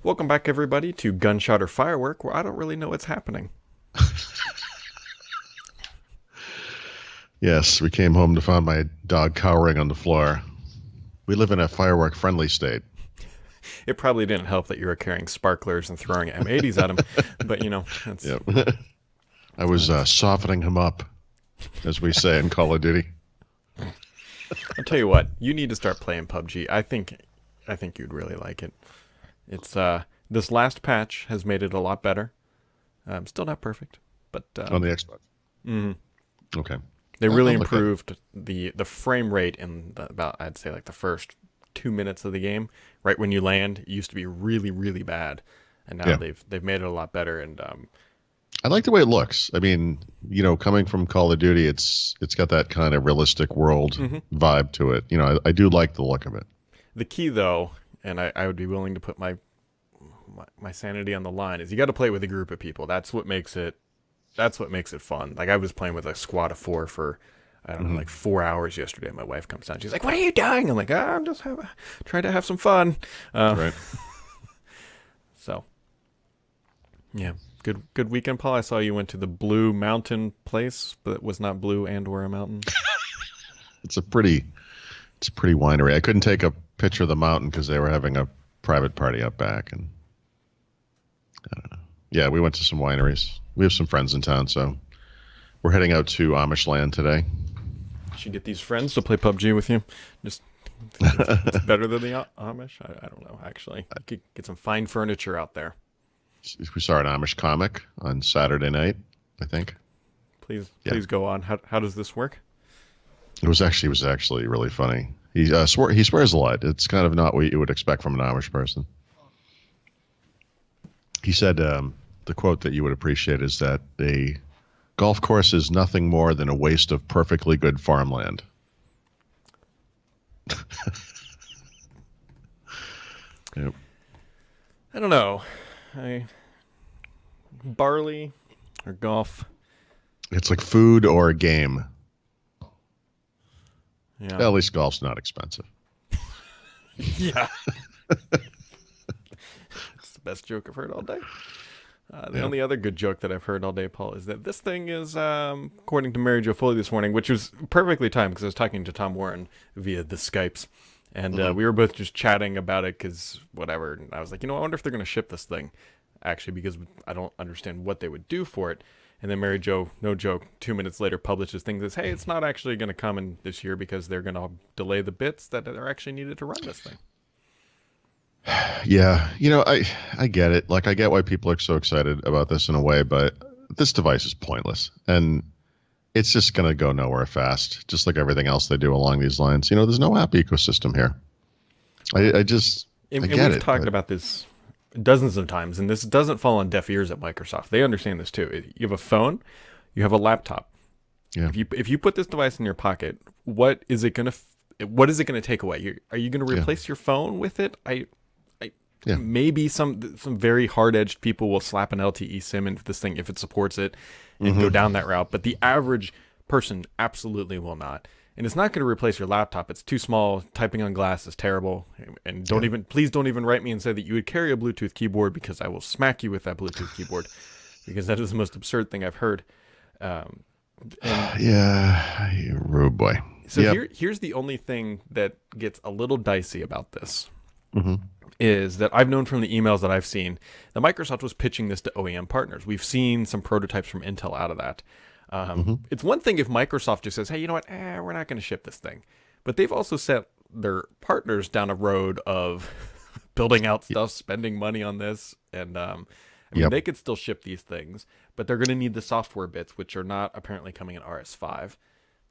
Welcome back, everybody, to Gunshot or Firework, where I don't really know what's happening. Yes, we came home to find my dog cowering on the floor. We live in a firework-friendly state. It probably didn't help that you were carrying sparklers and throwing M80s at him, but that's Yep. I was that's. softening him up, as we say in Call of Duty. I'll tell you what, you need to start playing PUBG. I think you'd really like it. It's this last patch has made it a lot better. Still not perfect, but On the Xbox. mhm. Okay. They really I'll look at it. improved the frame rate in about, I'd say, like the first 2 minutes of the game. Right when you land, it used to be really really bad, and now Yeah. they've made it a lot better. And I like the way it looks. I mean, coming from Call of Duty, it's got that kind of realistic world mhm. vibe to it. I do like the look of it. The key, though, and I would be willing to put my sanity on the line, is you got to play with a group of people. That's what makes it. That's what makes it fun. Like, I was playing with a squad of four for, I don't know, Hmm. like 4 hours yesterday. My wife comes down. She's like, "What are you doing?" I'm like, I'm just trying to have some fun. Right. So yeah, good weekend, Paul. I saw you went to the Blue Mountain place, but it was not blue and or a mountain. It's a pretty winery. I couldn't take a picture of the mountain because they were having a private party up back, and yeah, we went to some wineries. We have some friends in town, so we're heading out to Amish land today. You should get these friends to play PUBG with you. Just it's better than the Amish. I don't know. Actually, you could get some fine furniture out there. We saw an Amish comic on Saturday night, I think. Please, Yeah, please go on. How does this work? it was actually really funny. He swears a lot. It's kind of not what you would expect from an Amish person. He said the quote that you would appreciate is that a golf course is nothing more than a waste of perfectly good farmland. Yep. I don't know. I barley or golf. It's like food or a game. Yeah, At least golf's not expensive. yeah. It's the best joke I've heard all day. The Yeah. only other good joke that I've heard all day, Paul, is that this thing is, according to Mary Jo Foley this morning, which was perfectly timed because I was talking to Tom Warren via the Skypes, and Mhm. we were both just chatting about it because whatever. And I was like, I wonder if they're going to ship this thing, actually, because I don't understand what they would do for it. And then Mary Jo, no joke, 2 minutes later publishes things as, hey, it's not actually going to come in this year because they're going to delay the bits that are actually needed to run this thing. Yeah, I get it. Like, I get why people are so excited about this in a way, but this device is pointless, and it's just going to go nowhere fast, just like everything else they do along these lines. There's no app ecosystem here. I And get we've it, talked but about this dozens of times, and this doesn't fall on deaf ears at Microsoft. They understand this too. You have a phone, you have a laptop. yeah, If you put this device in your pocket, what is it gonna take away? Are you gonna yeah, replace your phone with it? I yeah, maybe some very hard edged people will slap an LTE SIM into this thing if it supports it and go hmm down that route, but the average person absolutely will not. And it's not going to replace your laptop. It's too small. Typing on glass is terrible. And yeah. please don't even write me and say that you would carry a Bluetooth keyboard, because I will smack you with that Bluetooth keyboard, because that is the most absurd thing I've heard. Um, and Yeah, rude boy. so Yep. here's the only thing that gets a little dicey about this, Hmm. is that I've known from the emails that I've seen that Microsoft was pitching this to OEM partners. We've seen some prototypes from Intel out of that. Hmm. It's one thing if Microsoft just says, hey, you know what? We're not going to ship this thing. But they've also set their partners down a road of building out stuff, spending money on this. And Yep. they could still ship these things, but they're going to need the software bits, which are not apparently coming in RS5.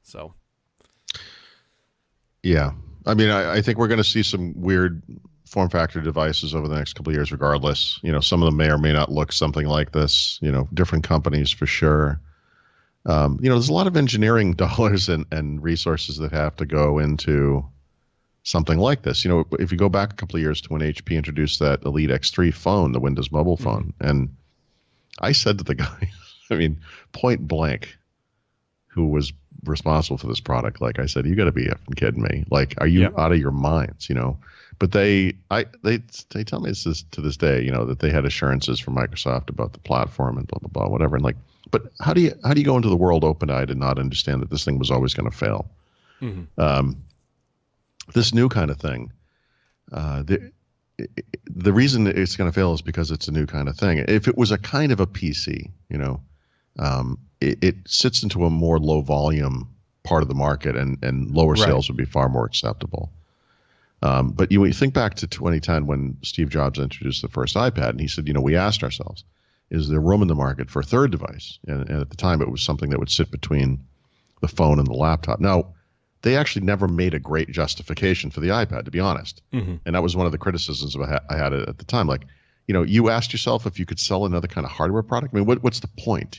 So, Yeah. I mean, I think we're going to see some weird form factor devices over the next couple of years, regardless. Some of them may or may not look something like this. Different companies for sure. There's a lot of engineering dollars and resources that have to go into something like this. If you go back a couple of years to when HP introduced that Elite X3 phone, the Windows mobile mhm. phone, and I said to the guy, I mean, point blank, who was responsible for this product. Like I said, you got to be effing kidding me. Like, are you Yeah. out of your minds? But they tell me this to this day, that they had assurances from Microsoft about the platform and blah blah blah, whatever. And like, but how do you go into the world open-eyed and not understand that this thing was always going to fail? Mm-hmm. This new kind of thing, the reason it's going to fail is because it's a new kind of thing. If it was a kind of a PC, it sits into a more low volume part of the market, and lower sales would be far more acceptable. But when you think back to 2010 when Steve Jobs introduced the first iPad, and he said, we asked ourselves, is there room in the market for a third device? And at the time, it was something that would sit between the phone and the laptop. Now, they actually never made a great justification for the iPad, to be honest. Mm-hmm. And that was one of the criticisms I had at the time. Like, you asked yourself if you could sell another kind of hardware product. I mean, what's the point?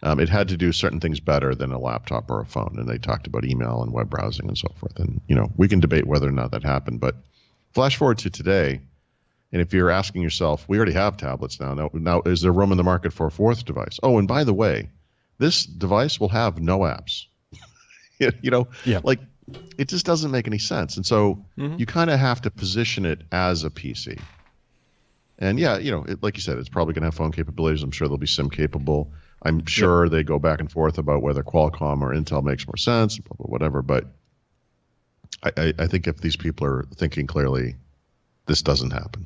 It had to do certain things better than a laptop or a phone. And they talked about email and web browsing and so forth. And, we can debate whether or not that happened. But flash forward to today, and if you're asking yourself, we already have tablets now. Now, is there room in the market for a fourth device? Oh, and by the way, this device will have no apps. Like, it just doesn't make any sense. And so you kind of have to position it as a PC. And like you said, it's probably going to have phone capabilities. I'm sure they'll be SIM capable. I'm sure they go back and forth about whether Qualcomm or Intel makes more sense, whatever. But I think if these people are thinking clearly, this doesn't happen.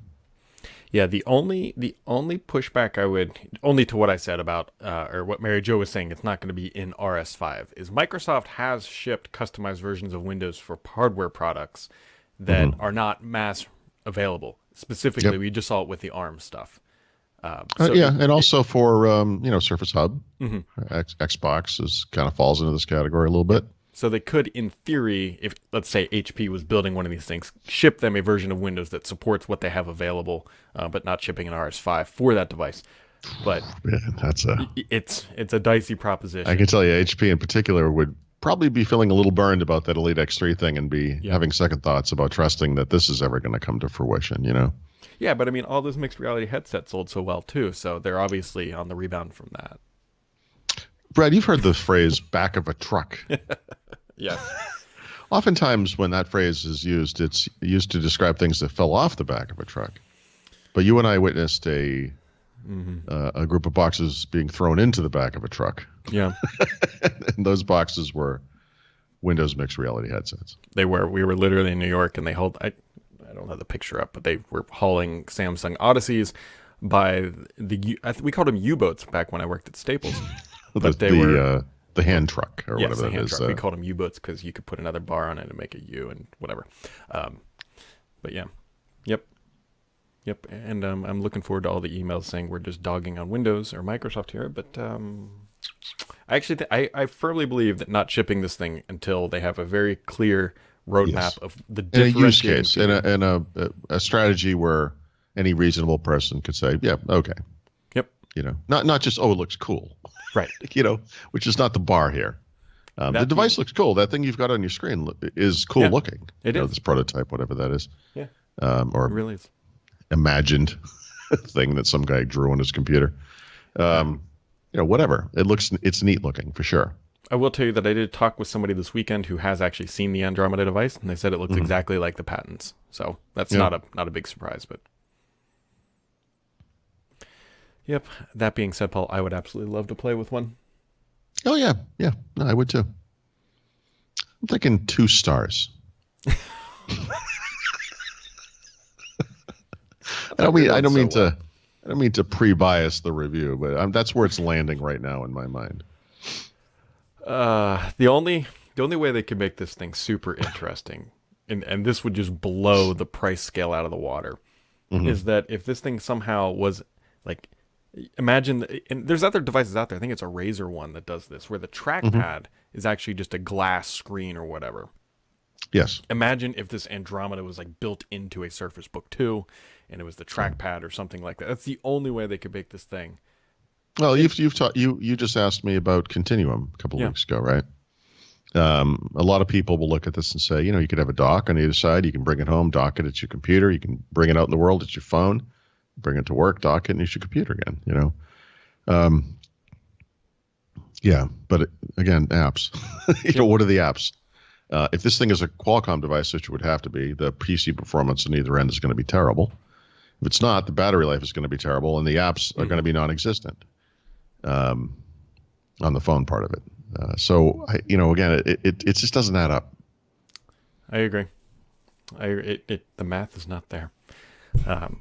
Yeah, the only pushback I would, only to what I said about, or what Mary Jo was saying, it's not going to be in RS5, is Microsoft has shipped customized versions of Windows for hardware products that are not mass available. Specifically, we just saw it with the ARM stuff. And also for Surface Hub, Xbox kind of falls into this category a little bit. So they could, in theory, if let's say HP was building one of these things, ship them a version of Windows that supports what they have available, but not shipping an RS5 for that device. But it's a dicey proposition. I can tell you, HP in particular would probably be feeling a little burned about that Elite X3 thing and be having second thoughts about trusting that this is ever going to come to fruition. Yeah, but I mean, all those mixed reality headsets sold so well too, so they're obviously on the rebound from that. Brad, you've heard the phrase "back of a truck." Yes. Oftentimes, when that phrase is used, it's used to describe things that fell off the back of a truck. But you and I witnessed a group of boxes being thrown into the back of a truck. Yeah. And those boxes were Windows mixed reality headsets. They were. We were literally in New York, and they hauled. I don't have the picture up, but they were hauling Samsung Odysseys by we called them U-boats back when I worked at Staples. But they were the hand truck or whatever the hand it is. Truck. We called them U-boats because you could put another bar on it and make a U and whatever. But yeah, yep. And I'm looking forward to all the emails saying we're just dogging on Windows or Microsoft here. But I actually I firmly believe that not shipping this thing until they have a very clear roadmap of the different use case and a strategy where any reasonable person could say, yeah, okay. Yep. Not just, oh, it looks cool. Right. Which is not the bar here. The device looks cool. That thing you've got on your screen is cool looking. It is. This prototype, whatever that is. Yeah. Or it really is. Imagined thing that some guy drew on his computer. Whatever. It's neat looking for sure. I will tell you that I did talk with somebody this weekend who has actually seen the Andromeda device, and they said it looks exactly like the patents. So that's not a big surprise, but. Yep. That being said, Paul, I would absolutely love to play with one. Oh yeah, yeah. No, I would too. I'm thinking 2 stars. I don't mean to pre-bias the review, but that's where it's landing right now in my mind. The only way they could make this thing super interesting, and this would just blow the price scale out of the water, is that if this thing somehow was like. Imagine, and there's other devices out there. I think it's a Razer one that does this, where the trackpad is actually just a glass screen or whatever. Yes. Imagine if this Andromeda was like built into a Surface Book 2, and it was the trackpad or something like that. That's the only way they could make this thing. Well, you just asked me about Continuum a couple of weeks ago, right? A lot of people will look at this and say, you could have a dock on either side. You can bring it home, dock it at your computer. You can bring it out in the world at your phone. Bring it to work, dock it, and use your computer again. Yeah, but again, apps. Yep. What are the apps? If this thing is a Qualcomm device, which it would have to be, the PC performance on either end is going to be terrible. If it's not, the battery life is going to be terrible, and the apps are going to be non-existent um, on the phone part of it. Again, it just doesn't add up. I agree. The math is not there. Um,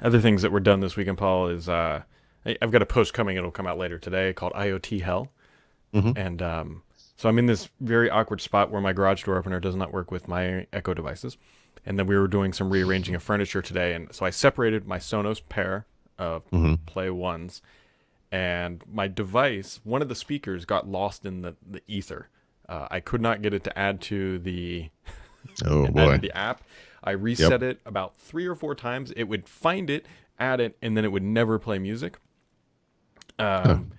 Other things that were done this weekend, Paul, is I've got a post coming. It'll come out later today called IoT Hell. Hmm. And so I'm in this very awkward spot where my garage door opener does not work with my Echo devices. And then we were doing some rearranging of furniture today. And so I separated my Sonos pair of Hmm. Play Ones. And my device, one of the speakers got lost in the ether. I could not get it to add to the Oh add boy. to the app. I Yep. reset it about 3 or 4 times. It would find it, add it, and then it would never play music. Um,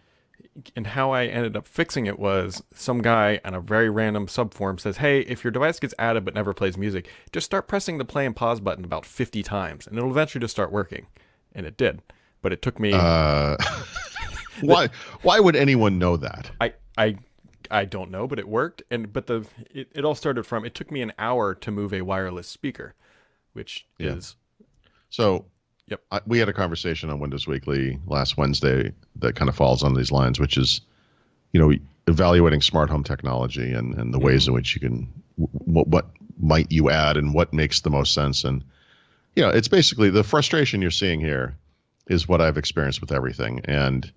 and how I ended up fixing it was some guy on a very random subforum says, "Hey, if your device gets added but never plays music, just start pressing the play and pause button about 50 times, and it'll eventually just start working." And it did, but it took me. Uh, why would anyone know that? I don't know, but it worked. It all started from it took me an hour to move a wireless speaker, which Yeah. is So yep. we had a conversation on Windows Weekly last Wednesday that kind of falls on these lines, which is, evaluating smart home technology and the ways in which you can, what might you add and what makes the most sense. And, it's basically the frustration you're seeing here is what I've experienced with everything. And,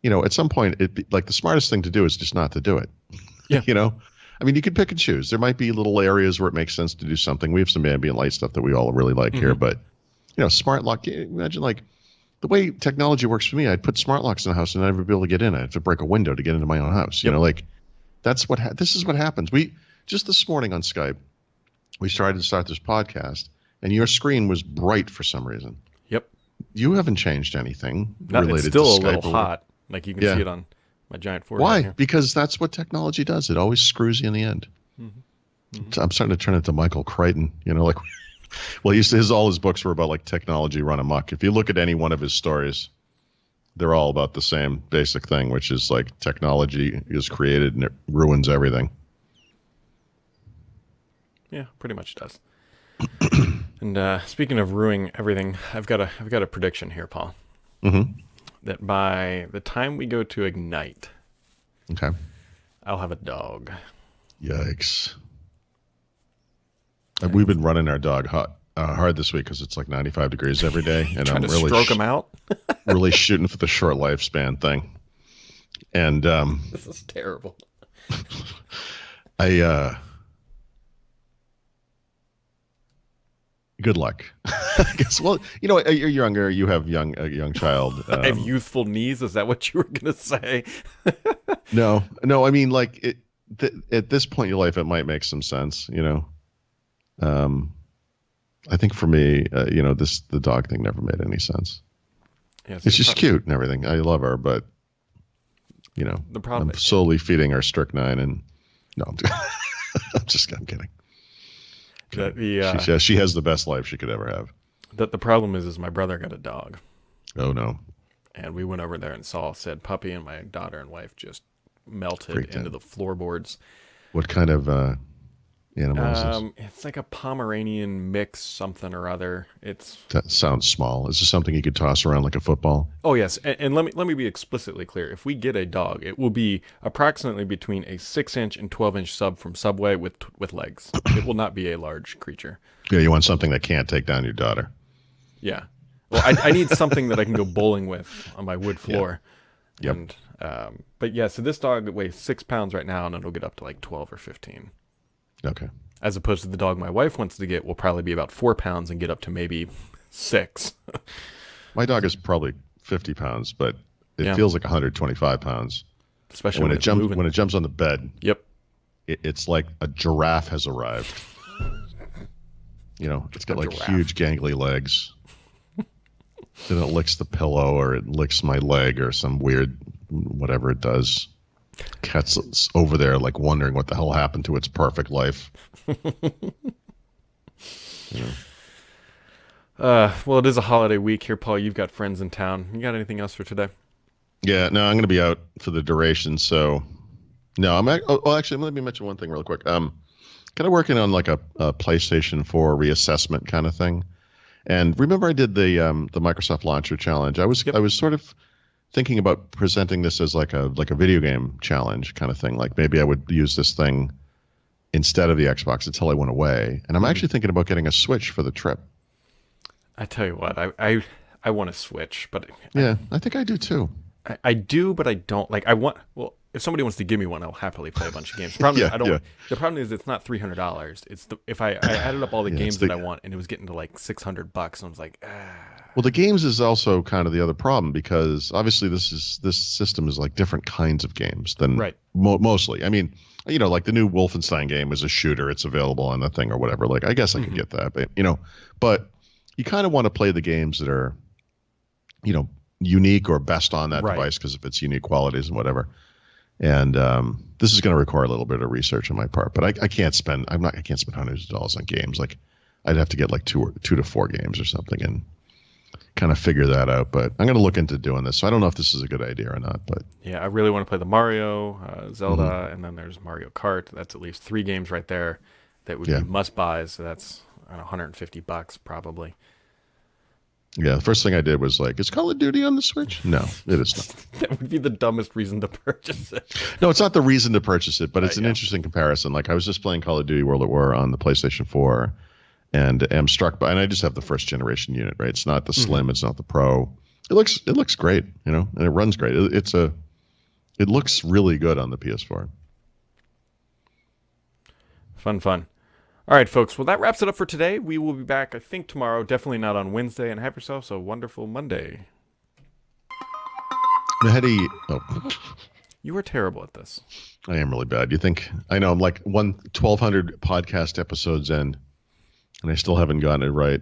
at some point, like the smartest thing to do is just not to do it. Yeah. I mean, you can pick and choose. There might be little areas where it makes sense to do something. We have some ambient light stuff that we all really like here, but smart lock. Imagine like the way technology works for me. I'd put smart locks in the house and I'd never be able to get in. I have to break a window to get into my own house. Yep. Like that's what this is what happens. We just this morning on Skype, we tried to start this podcast, and your screen was bright for some reason. Yep. You haven't changed anything It's related still to a little Skype. hot. Like you can see it on my giant forehead. Why? Here. Because that's what technology does. It always screws you in the end. I'm starting to turn into Michael Crichton. Well, all his books were about like technology run amok. If you look at any one of his stories, they're all about the same basic thing, which is like technology is created and it ruins everything. Yeah, pretty much does. And speaking of ruining everything, I've got a prediction here, Paul. Mm-hmm. That by the time we go to Ignite, Okay. I'll have a dog. Yikes. We've been running our dog hard this week because it's like 95 degrees every day, and Trying I'm to really stroke him out. really shooting for the short lifespan thing. And This is terrible. good luck. I guess. Well, you're younger. You have a young child. I have youthful knees. Is that what you were gonna say? No. I mean, like at this point in your life, it might make some sense. I think for me, the dog thing never made any sense. Yeah, It's just cute and everything. I love her, but the problem. I'm slowly feeding her strychnine, and no, I'm kidding. She has the best life she could ever have. The problem is my brother got a dog, Oh no. and we went over there and saw said puppy, and my daughter and wife just melted Freaked into out. the floorboards. What kind of animal is this? It's like a Pomeranian mix, something or other. That sounds small. Is this something you could toss around like a football? Oh yes, and let me be explicitly clear. If we get a dog, it will be approximately between a 6-inch and 12-inch sub from Subway with legs. It will not be a large creature. Yeah, you want something that can't take down your daughter. Yeah. Well, I need something that I can go bowling with on my wood floor. Yep. And but yeah, so this dog weighs 6 pounds right now, and it'll get up to like 12 or 15. Okay. As opposed to the dog my wife wants to get will probably be about 4 pounds and get up to maybe 6. My dog is probably 50 pounds, but it feels like 125 pounds. Especially And when it's moving. when it jumps on the bed, Yep. it's like a giraffe has arrived. It's got like giraffe. huge gangly legs. Then it licks the pillow, or it licks my leg, or some weird whatever it does. Cat's over there like wondering what the hell happened to its perfect life. Well, it is a holiday week here, Paul. You've got friends in town. You got anything else for today? Yeah, no, I'm going to be out for the duration. So, no, well, actually, let me mention one thing real quick. Kind of working on like a PlayStation 4 reassessment kind of thing. And remember, I did the Microsoft Launcher Challenge. I Yep. was sort of thinking about presenting this as like a video game challenge kind of thing. Like maybe I would use this thing instead of the Xbox until I went away. And I'm Hmm. actually thinking about getting a Switch for the trip. I tell you what, I want to switch, but Yeah, I think I do too. I do, but I don't like. I want. Well, if somebody wants to give me one, I'll happily play a bunch of games. The problem is Yeah, I don't. yeah, The problem is it's not $300. It's if I added up all the yeah. It's games that the I want, and it was getting to like $600, and I was like, ah. Well, the games is also kind of the other problem because obviously this system is like different kinds of games than Right. mostly. I mean, like the new Wolfenstein game is a shooter; it's available on the thing or whatever. Like, I guess I could Hmm. get that, but you kind of want to play the games that are, you know, unique or best on that Right. device because of its unique qualities and whatever. And this is going to require a little bit of research on my part, but I can't spend I can't spend hundreds of dollars on games. Like, I'd have to get like two to four games or something and kind of figure that out. But I'm going to look into doing this. So I don't know if this is a good idea or not. But Yeah, I really want to play the Mario, mhm. Zelda, and then there's Mario Kart. That's at least three games right there that would be Yeah, must buys. So that's I don't know, $150 probably. yeah. The first thing I did was like, is Call of Duty on the Switch? No, it is not. That would be the dumbest reason to purchase it. No, it's not the reason to purchase it, but it's an Yeah. interesting comparison. Like I was just playing Call of Duty World at War on the PlayStation 4, and am struck by, and I just have the first generation unit, right? It's not the Hmm. Slim, it's not the Pro. It looks great, and it runs great. It looks really good on the PS4. Fun, fun. All right, folks. Well, that wraps it up for today. We will be back, I think, tomorrow. Definitely not on Wednesday. And have yourselves a wonderful Monday. Mehdi, You were terrible at this. I am really bad. You think I know? I'm like 1,200 podcast episodes in, and I still haven't gotten it right.